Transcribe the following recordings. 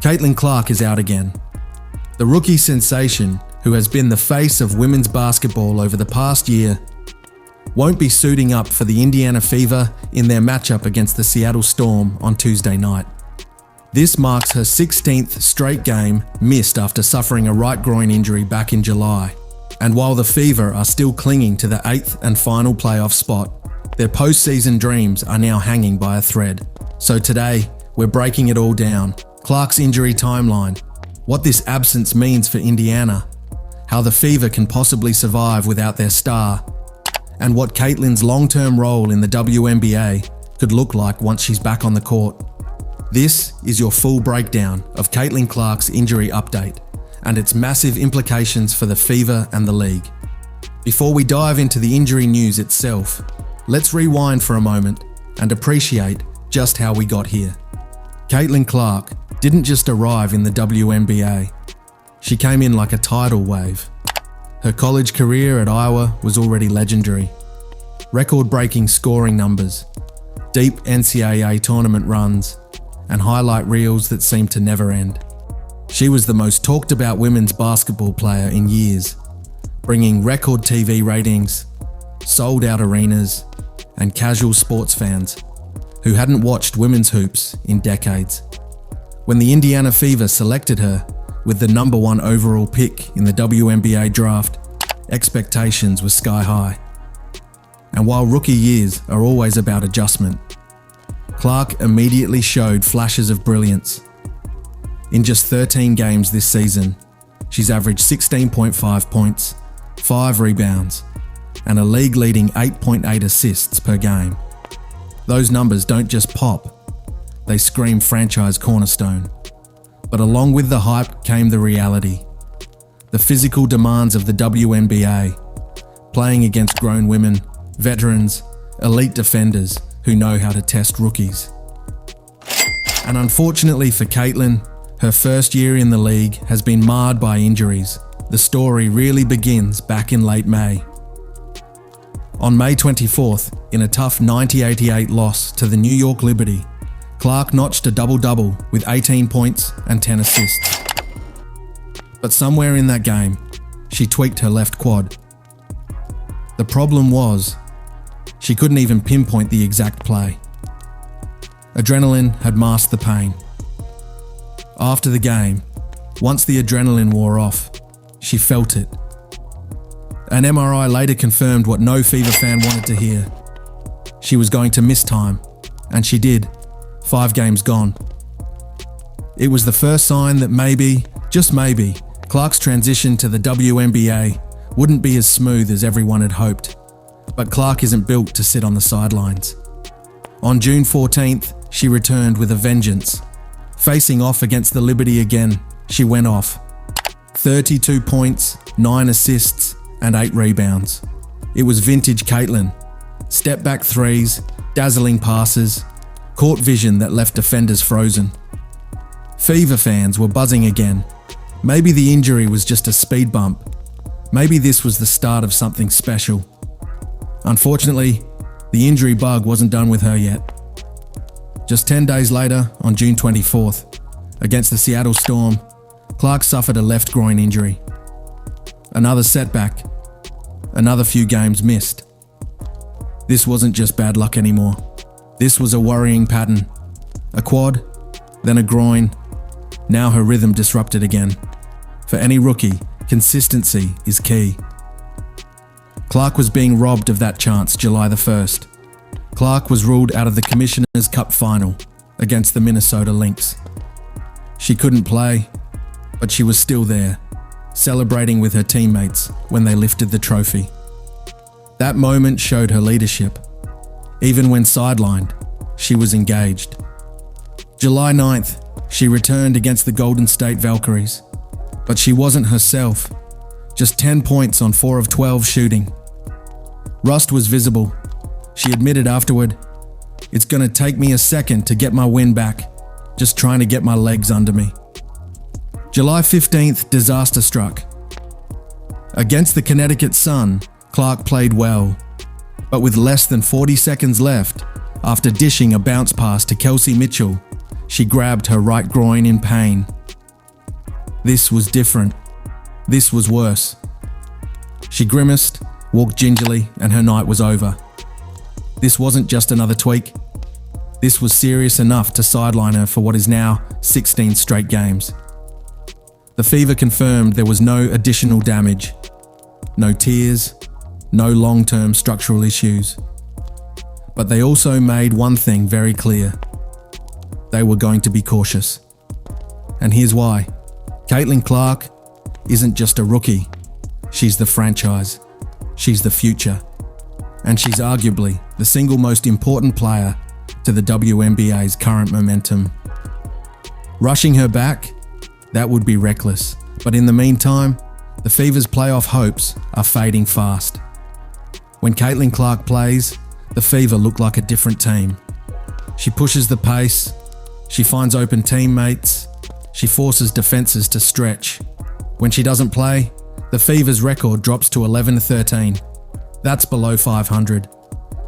Caitlin Clark is out again. The rookie sensation, who has been the face of women's basketball over the past year, won't be suiting up for the Indiana Fever in their matchup against the Seattle Storm on Tuesday night. This marks her 16th straight game missed after suffering a right groin injury back in July. And while the Fever are still clinging to the 8th and final playoff spot, their postseason dreams are now hanging by a thread. So today, we're breaking it all down. Clark's injury timeline, what this absence means for Indiana, how the Fever can possibly survive without their star, and what Caitlin's long-term role in the WNBA could look like once she's back on the court. This is your full breakdown of Caitlin Clark's injury update and its massive implications for the Fever and the league. Before we dive into the injury news itself, let's rewind for a moment and appreciate just how we got here. Caitlin Clark didn't just arrive in the WNBA. She came in like a tidal wave. Her college career at Iowa was already legendary. Record-breaking scoring numbers, deep NCAA tournament runs, and highlight reels that seemed to never end. She was the most talked about women's basketball player in years, bringing record TV ratings, sold-out arenas, and casual sports fans who hadn't watched women's hoops in decades. When the Indiana Fever selected her with the number 1 overall pick in the WNBA draft, expectations were sky high. And while rookie years are always about adjustment, Clark immediately showed flashes of brilliance. In just 13 games this season, she's averaged 16.5 points, 5 rebounds, and a league-leading 8.8 assists per game. Those numbers don't just pop, they scream franchise cornerstone. But along with the hype came the reality. The physical demands of the WNBA, playing against grown women, veterans, elite defenders who know how to test rookies. And unfortunately for Caitlin, her first year in the league has been marred by injuries. The story really begins back in late May. On May 24th, in a tough 90-88 loss to the New York Liberty, Clark notched a double-double with 18 points and 10 assists. But somewhere in that game, she tweaked her left quad. The problem was, she couldn't even pinpoint the exact play. Adrenaline had masked the pain. After the game, once the adrenaline wore off, she felt it. An MRI later confirmed what no Fever fan wanted to hear. She was going to miss time, and she did. 5 games gone. It was the first sign that maybe, just maybe, Clark's transition to the WNBA wouldn't be as smooth as everyone had hoped. But Clark isn't built to sit on the sidelines. On June 14th, she returned with a vengeance. Facing off against the Liberty again, she went off. 32 points, 9 assists, and 8 rebounds. It was vintage Caitlin. Step-back threes, dazzling passes, court vision that left defenders frozen. Fever fans were buzzing again. Maybe the injury was just a speed bump. Maybe this was the start of something special. Unfortunately, the injury bug wasn't done with her yet. Just 10 days later, on June 24th, against the Seattle Storm, Clark suffered a left groin injury. Another setback. Another few games missed. This wasn't just bad luck anymore. This was a worrying pattern. A quad, then a groin. Now her rhythm disrupted again. For any rookie, consistency is key. Clark was being robbed of that chance July the 1st. Clark was ruled out of the Commissioner's Cup final against the Minnesota Lynx. She couldn't play, but she was still there, celebrating with her teammates when they lifted the trophy. That moment showed her leadership. Even when sidelined, she was engaged. July 9th, she returned against the Golden State Valkyries, but she wasn't herself. Just 10 points on 4 of 12 shooting. Rust was visible. She admitted afterward, "It's gonna take me a second to get my win back, just trying to get my legs under me." July 15th, disaster struck. Against the Connecticut Sun, Clark played well, but with less than 40 seconds left, after dishing a bounce pass to Kelsey Mitchell, she grabbed her right groin in pain. This was different. This was worse. She grimaced, walked gingerly, and her night was over. This wasn't just another tweak. This was serious enough to sideline her for what is now 16 straight games. The Fever confirmed there was no additional damage, no tears, no long-term structural issues. But they also made one thing very clear. They were going to be cautious. And here's why. Caitlin Clark isn't just a rookie. She's the franchise. She's the future. And she's arguably the single most important player to the WNBA's current momentum. Rushing her back? That would be reckless. But in the meantime, the Fever's playoff hopes are fading fast. When Caitlin Clark plays, the Fever look like a different team. She pushes the pace, she finds open teammates, she forces defenses to stretch. When she doesn't play, the Fever's record drops to 11-13. That's below 500.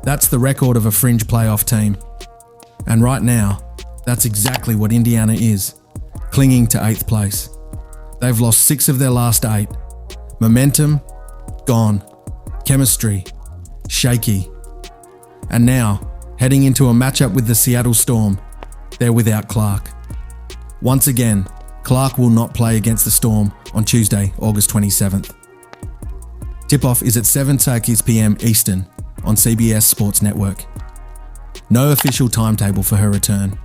That's the record of a fringe playoff team. And right now, that's exactly what Indiana is, clinging to 8th place. They've lost 6 of their last 8. Momentum, gone. Chemistry, shaky. And now, heading into a matchup with the Seattle Storm, they're without Clark. Once again, Clark will not play against the Storm on Tuesday, August 27th. Tip-off is at 7:30 p.m. Eastern on CBS Sports Network. No official timetable for her return.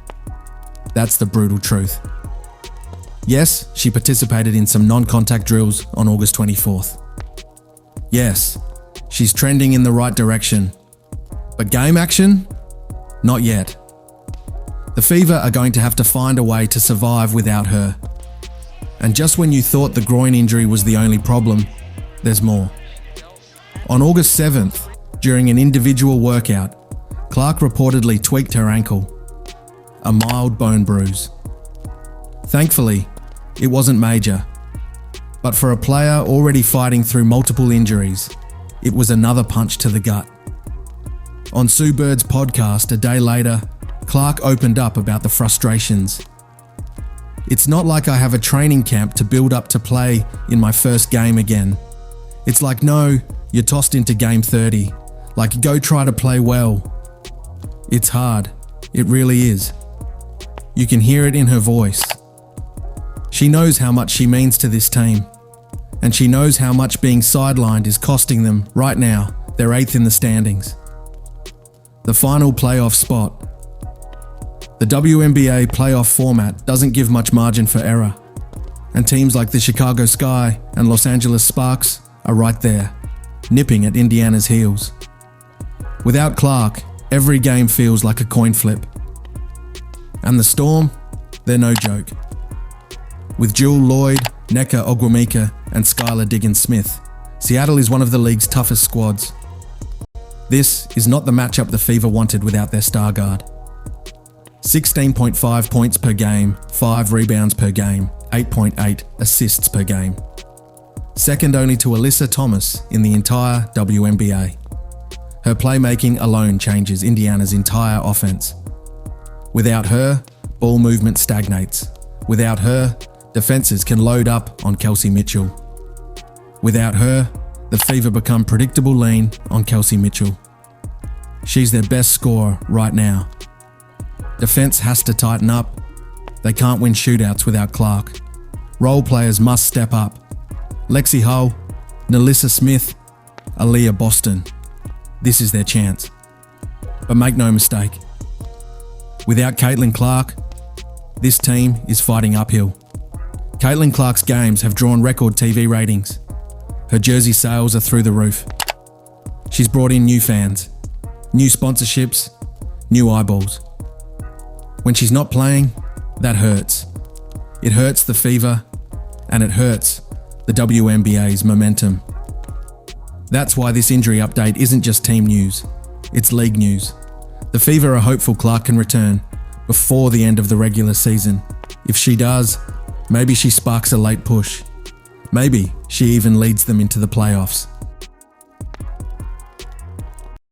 That's the brutal truth. Yes, she participated in some non-contact drills on August 24th. Yes, she's trending in the right direction. But game action? Not yet. The Fever are going to have to find a way to survive without her. And just when you thought the groin injury was the only problem, there's more. On August 7th, during an individual workout, Clark reportedly tweaked her ankle. A mild bone bruise. Thankfully, it wasn't major. But for a player already fighting through multiple injuries, it was another punch to the gut. On Sue Bird's podcast a day later, Clark opened up about the frustrations. It's not like I have a training camp to build up to play in my first game again. It's like, no, you're tossed into game 30. Like, go try to play well. It's hard. It really is. You can hear it in her voice. She knows how much she means to this team. And she knows how much being sidelined is costing them right now. They're 8th in the standings. The final playoff spot. The WNBA playoff format doesn't give much margin for error. And teams like the Chicago Sky and Los Angeles Sparks are right there, nipping at Indiana's heels. Without Clark, every game feels like a coin flip. And the Storm, they're no joke. With Jewel Lloyd, Nneka Ogwumika, and Skylar Diggins-Smith, Seattle is one of the league's toughest squads. This is not the matchup the Fever wanted without their star guard. 16.5 points per game, 5 rebounds per game, 8.8 assists per game. Second only to Alyssa Thomas in the entire WNBA. Her playmaking alone changes Indiana's entire offense. Without her, ball movement stagnates. Without her, defenses can load up on Kelsey Mitchell. Without her, the Fever become predictable lean on Kelsey Mitchell. She's their best scorer right now. Defense has to tighten up. They can't win shootouts without Clark. Role players must step up. Lexi Hull, Nalissa Smith, Aaliyah Boston. This is their chance. But make no mistake, without Caitlin Clark, this team is fighting uphill. Caitlin Clark's games have drawn record TV ratings. Her jersey sales are through the roof. She's brought in new fans, new sponsorships, new eyeballs. When she's not playing, that hurts. It hurts the Fever, and it hurts the WNBA's momentum. That's why this injury update isn't just team news, it's league news. The Fever are hopeful Clark can return before the end of the regular season. If she does, maybe she sparks a late push. Maybe she even leads them into the playoffs.